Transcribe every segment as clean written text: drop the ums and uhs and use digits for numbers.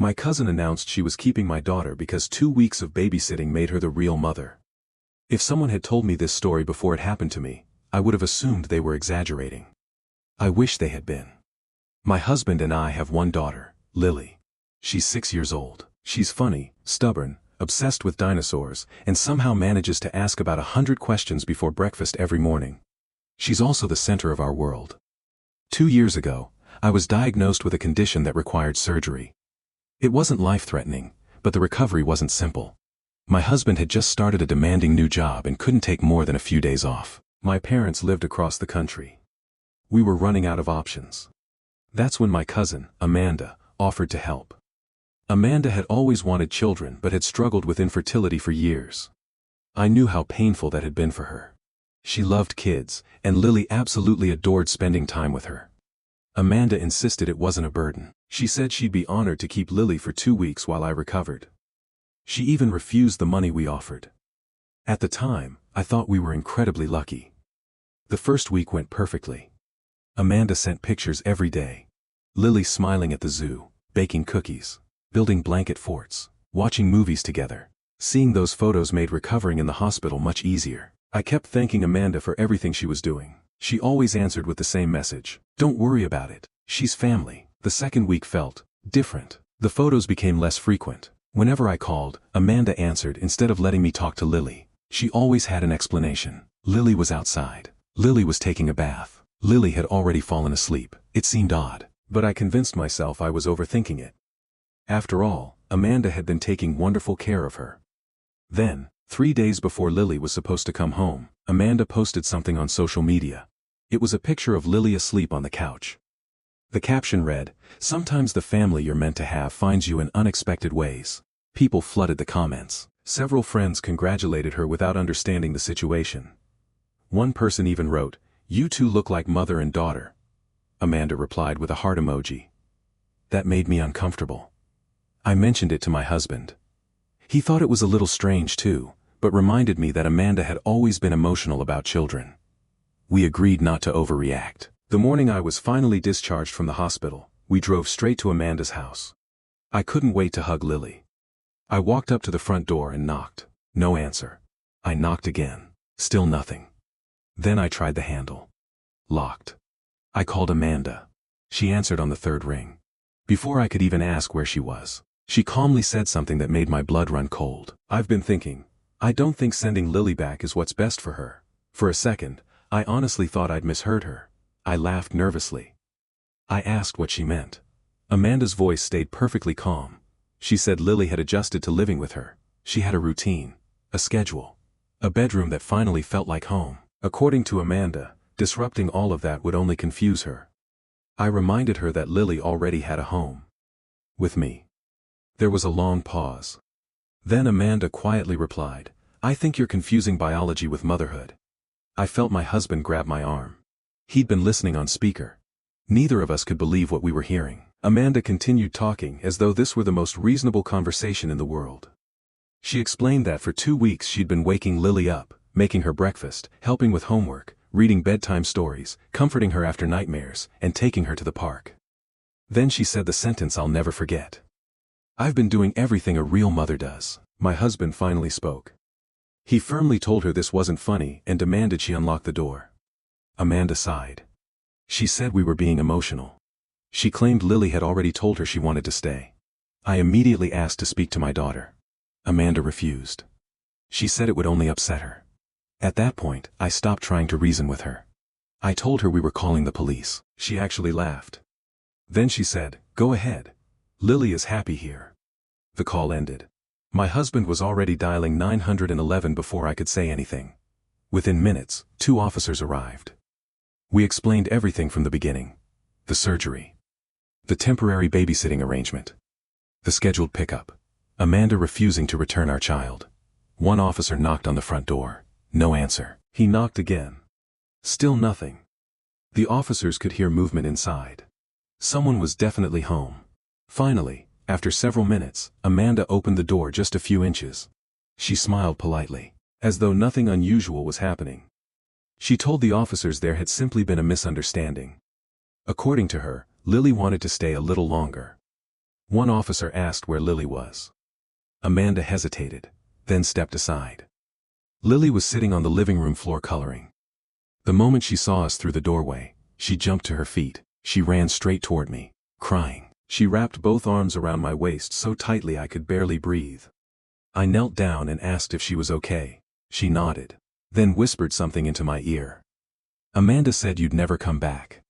My cousin announced she was keeping my daughter because 2 weeks of babysitting made her the real mother. If someone had told me this story before it happened to me, I would have assumed they were exaggerating. I wish they had been. My husband and I have one daughter, Lily. She's 6 years old. She's funny, stubborn, obsessed with dinosaurs, and somehow manages to ask about 100 questions before breakfast every morning. She's also the center of our world. 2 years ago, I was diagnosed with a condition that required surgery. It wasn't life-threatening, but the recovery wasn't simple. My husband had just started a demanding new job and couldn't take more than a few days off. My parents lived across the country. We were running out of options. That's when my cousin, Amanda, offered to help. Amanda had always wanted children but had struggled with infertility for years. I knew how painful that had been for her. She loved kids, and Lily absolutely adored spending time with her. Amanda insisted it wasn't a burden. She said she'd be honored to keep Lily for 2 weeks while I recovered. She even refused the money we offered. At the time, I thought we were incredibly lucky. The first week went perfectly. Amanda sent pictures every day. Lily smiling at the zoo, baking cookies, building blanket forts, watching movies together. Seeing those photos made recovering in the hospital much easier. I kept thanking Amanda for everything she was doing. She always answered with the same message: "Don't worry about it. She's family." The second week felt different. The photos became less frequent. Whenever I called, Amanda answered instead of letting me talk to Lily. She always had an explanation. Lily was outside. Lily was taking a bath. Lily had already fallen asleep. It seemed odd, but I convinced myself I was overthinking it. After all, Amanda had been taking wonderful care of her. Then, 3 days before Lily was supposed to come home, Amanda posted something on social media. It was a picture of Lily asleep on the couch. The caption read, "Sometimes the family you're meant to have finds you in unexpected ways." People flooded the comments. Several friends congratulated her without understanding the situation. One person even wrote, "You two look like mother and daughter." Amanda replied with a heart emoji. That made me uncomfortable. I mentioned it to my husband. He thought it was a little strange too, but reminded me that Amanda had always been emotional about children. We agreed not to overreact. The morning I was finally discharged from the hospital, we drove straight to Amanda's house. I couldn't wait to hug Lily. I walked up to the front door and knocked. No answer. I knocked again. Still nothing. Then I tried the handle. Locked. I called Amanda. She answered on the third ring. Before I could even ask where she was, she calmly said something that made my blood run cold. "I've been thinking. I don't think sending Lily back is what's best for her." For a second, I honestly thought I'd misheard her. I laughed nervously. I asked what she meant. Amanda's voice stayed perfectly calm. She said Lily had adjusted to living with her. She had a routine, a schedule, a bedroom that finally felt like home. According to Amanda, disrupting all of that would only confuse her. I reminded her that Lily already had a home. With me. There was a long pause. Then Amanda quietly replied, "I think you're confusing biology with motherhood." I felt my husband grab my arm. He'd been listening on speaker. Neither of us could believe what we were hearing. Amanda continued talking as though this were the most reasonable conversation in the world. She explained that for 2 weeks she'd been waking Lily up, making her breakfast, helping with homework, reading bedtime stories, comforting her after nightmares, and taking her to the park. Then she said the sentence I'll never forget. "I've been doing everything a real mother does." My husband finally spoke. He firmly told her this wasn't funny and demanded she unlock the door. Amanda sighed. She said we were being emotional. She claimed Lily had already told her she wanted to stay. I immediately asked to speak to my daughter. Amanda refused. She said it would only upset her. At that point, I stopped trying to reason with her. I told her we were calling the police. She actually laughed. Then she said, "Go ahead. Lily is happy here." The call ended. My husband was already dialing 911 before I could say anything. Within minutes, 2 officers arrived. We explained everything from the beginning. The surgery. The temporary babysitting arrangement. The scheduled pickup. Amanda refusing to return our child. One officer knocked on the front door. No answer. He knocked again. Still nothing. The officers could hear movement inside. Someone was definitely home. Finally, after several minutes, Amanda opened the door just a few inches. She smiled politely, as though nothing unusual was happening. She told the officers there had simply been a misunderstanding. According to her, Lily wanted to stay a little longer. One officer asked where Lily was. Amanda hesitated, then stepped aside. Lily was sitting on the living room floor coloring. The moment she saw us through the doorway, she jumped to her feet. She ran straight toward me, crying. She wrapped both arms around my waist so tightly I could barely breathe. I knelt down and asked if she was okay. She nodded, then whispered something into my ear. Amanda said you'd never come back.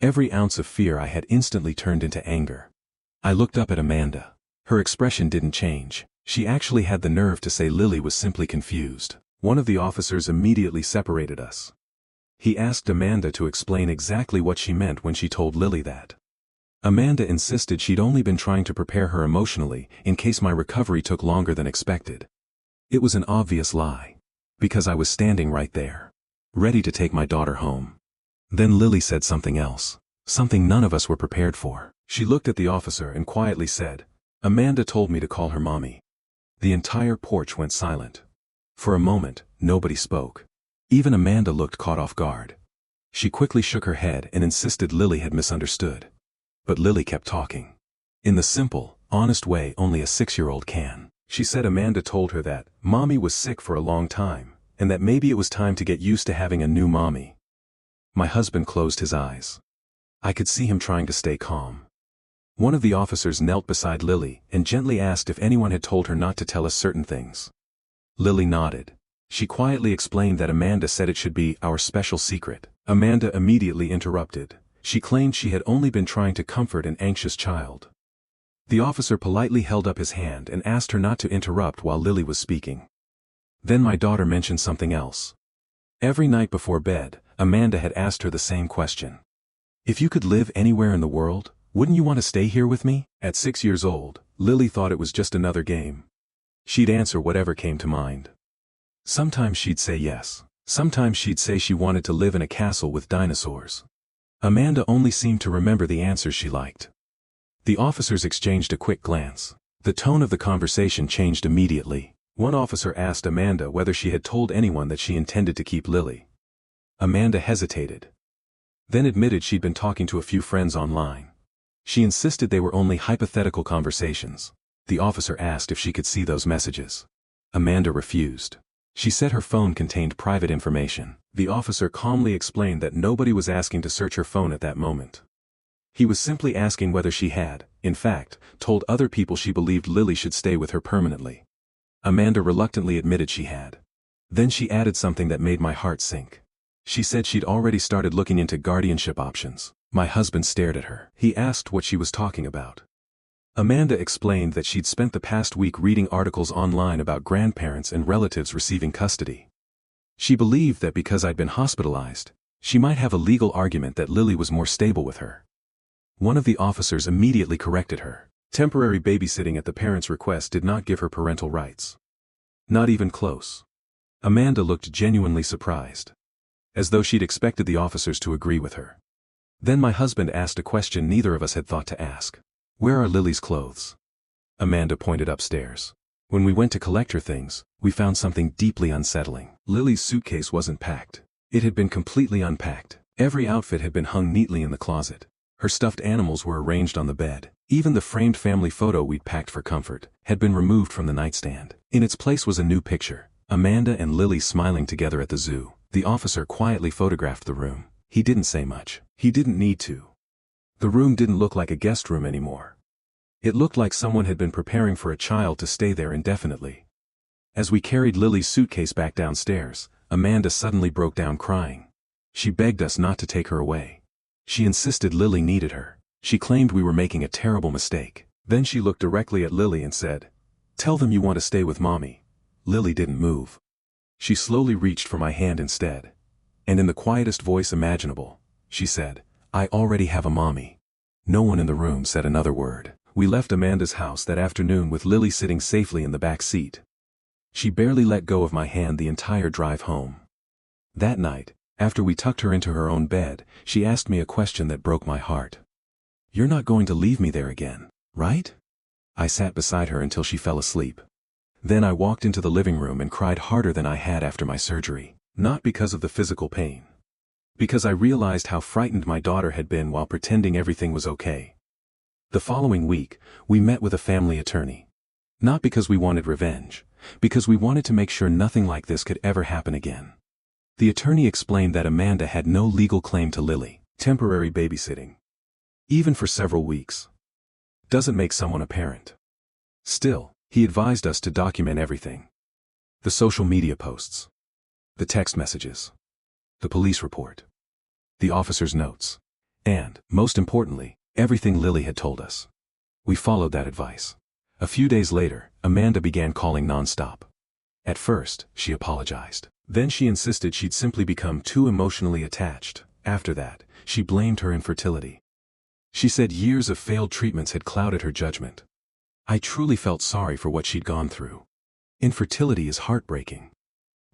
Every ounce of fear I had instantly turned into anger. I looked up at Amanda. Her expression didn't change. She actually had the nerve to say Lily was simply confused. One of the officers immediately separated us. He asked Amanda to explain exactly what she meant when she told Lily that. Amanda insisted she'd only been trying to prepare her emotionally in case my recovery took longer than expected. It was an obvious lie, because I was standing right there, ready to take my daughter home. Then Lily said something else, something none of us were prepared for. She looked at the officer and quietly said, "Amanda told me to call her mommy." The entire porch went silent. For a moment, nobody spoke. Even Amanda looked caught off guard. She quickly shook her head and insisted Lily had misunderstood. But Lily kept talking. In the simple, honest way only a 6-year-old can. She said Amanda told her that mommy was sick for a long time, and that maybe it was time to get used to having a new mommy. My husband closed his eyes. I could see him trying to stay calm. One of the officers knelt beside Lily and gently asked if anyone had told her not to tell us certain things. Lily nodded. She quietly explained that Amanda said it should be our special secret. Amanda immediately interrupted. She claimed she had only been trying to comfort an anxious child. The officer politely held up his hand and asked her not to interrupt while Lily was speaking. Then my daughter mentioned something else. Every night before bed, Amanda had asked her the same question. If you could live anywhere in the world, wouldn't you want to stay here with me? At 6 years old, Lily thought it was just another game. She'd answer whatever came to mind. Sometimes she'd say yes. Sometimes she'd say she wanted to live in a castle with dinosaurs. Amanda only seemed to remember the answers she liked. The officers exchanged a quick glance. The tone of the conversation changed immediately. One officer asked Amanda whether she had told anyone that she intended to keep Lily. Amanda hesitated, then admitted she'd been talking to a few friends online. She insisted they were only hypothetical conversations. The officer asked if she could see those messages. Amanda refused. She said her phone contained private information. The officer calmly explained that nobody was asking to search her phone at that moment. He was simply asking whether she had, in fact, told other people she believed Lily should stay with her permanently. Amanda reluctantly admitted she had. Then she added something that made my heart sink. She said she'd already started looking into guardianship options. My husband stared at her. He asked what she was talking about. Amanda explained that she'd spent the past week reading articles online about grandparents and relatives receiving custody. She believed that because I'd been hospitalized, she might have a legal argument that Lily was more stable with her. One of the officers immediately corrected her. Temporary babysitting at the parents' request did not give her parental rights. Not even close. Amanda looked genuinely surprised, as though she'd expected the officers to agree with her. Then my husband asked a question neither of us had thought to ask. Where are Lily's clothes? Amanda pointed upstairs. When we went to collect her things, we found something deeply unsettling. Lily's suitcase wasn't packed. It had been completely unpacked. Every outfit had been hung neatly in the closet. Her stuffed animals were arranged on the bed. Even the framed family photo we'd packed for comfort had been removed from the nightstand. In its place was a new picture. Amanda and Lily smiling together at the zoo. The officer quietly photographed the room. He didn't say much. He didn't need to. The room didn't look like a guest room anymore. It looked like someone had been preparing for a child to stay there indefinitely. As we carried Lily's suitcase back downstairs, Amanda suddenly broke down crying. She begged us not to take her away. She insisted Lily needed her. She claimed we were making a terrible mistake. Then she looked directly at Lily and said, "Tell them you want to stay with mommy." Lily didn't move. She slowly reached for my hand instead. And in the quietest voice imaginable, she said, "I already have a mommy." No one in the room said another word. We left Amanda's house that afternoon with Lily sitting safely in the back seat. She barely let go of my hand the entire drive home. That night, after we tucked her into her own bed, she asked me a question that broke my heart. "You're not going to leave me there again, right?" I sat beside her until she fell asleep. Then I walked into the living room and cried harder than I had after my surgery. Not because of the physical pain. Because I realized how frightened my daughter had been while pretending everything was okay. The following week, we met with a family attorney. Not because we wanted revenge, because we wanted to make sure nothing like this could ever happen again. The attorney explained that Amanda had no legal claim to Lily, temporary babysitting. Even for several weeks. Doesn't make someone a parent. Still, he advised us to document everything. The social media posts. The text messages. The police report. The officer's notes. And, most importantly, everything Lily had told us. We followed that advice. A few days later, Amanda began calling nonstop. At first, she apologized. Then she insisted she'd simply become too emotionally attached. After that, she blamed her infertility. She said years of failed treatments had clouded her judgment. I truly felt sorry for what she'd gone through. Infertility is heartbreaking.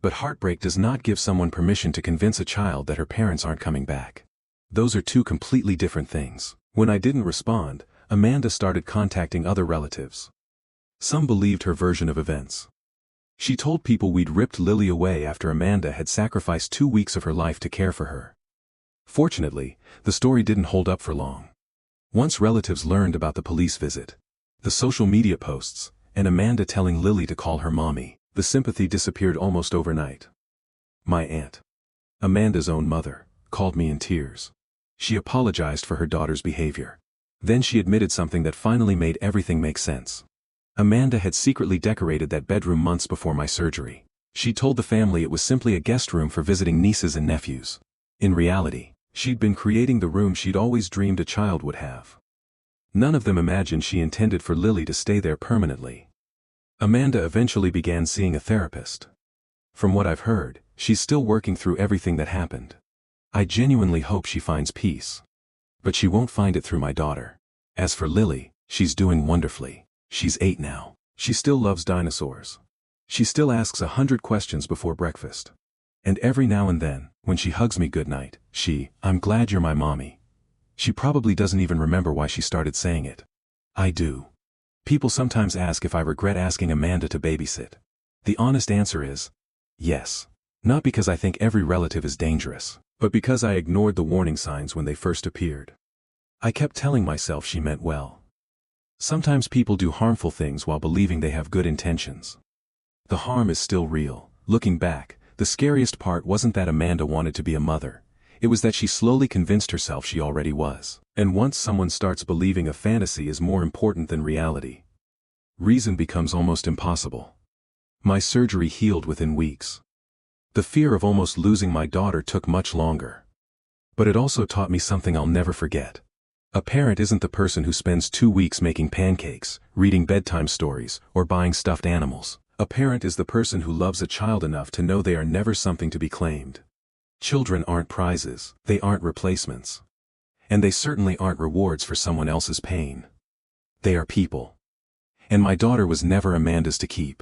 But heartbreak does not give someone permission to convince a child that her parents aren't coming back. Those are two completely different things. When I didn't respond, Amanda started contacting other relatives. Some believed her version of events. She told people we'd ripped Lily away after Amanda had sacrificed 2 weeks of her life to care for her. Fortunately, the story didn't hold up for long. Once relatives learned about the police visit, the social media posts, and Amanda telling Lily to call her mommy, the sympathy disappeared almost overnight. My aunt, Amanda's own mother, called me in tears. She apologized for her daughter's behavior. Then she admitted something that finally made everything make sense. Amanda had secretly decorated that bedroom months before my surgery. She told the family it was simply a guest room for visiting nieces and nephews. In reality, she'd been creating the room she'd always dreamed a child would have. None of them imagined she intended for Lily to stay there permanently. Amanda eventually began seeing a therapist. From what I've heard, she's still working through everything that happened. I genuinely hope she finds peace. But she won't find it through my daughter. As for Lily, she's doing wonderfully. She's 8 now. She still loves dinosaurs. She still asks 100 questions before breakfast. And every now and then, when she hugs me goodnight, I'm glad you're my mommy. She probably doesn't even remember why she started saying it. I do. People sometimes ask if I regret asking Amanda to babysit. The honest answer is, yes. Not because I think every relative is dangerous, but because I ignored the warning signs when they first appeared. I kept telling myself she meant well. Sometimes people do harmful things while believing they have good intentions. The harm is still real. Looking back, the scariest part wasn't that Amanda wanted to be a mother. It was that she slowly convinced herself she already was. And once someone starts believing a fantasy is more important than reality, reason becomes almost impossible. My surgery healed within weeks. The fear of almost losing my daughter took much longer. But it also taught me something I'll never forget. A parent isn't the person who spends 2 weeks making pancakes, reading bedtime stories, or buying stuffed animals. A parent is the person who loves a child enough to know they are never something to be claimed. Children aren't prizes, they aren't replacements. And they certainly aren't rewards for someone else's pain. They are people. And my daughter was never Amanda's to keep.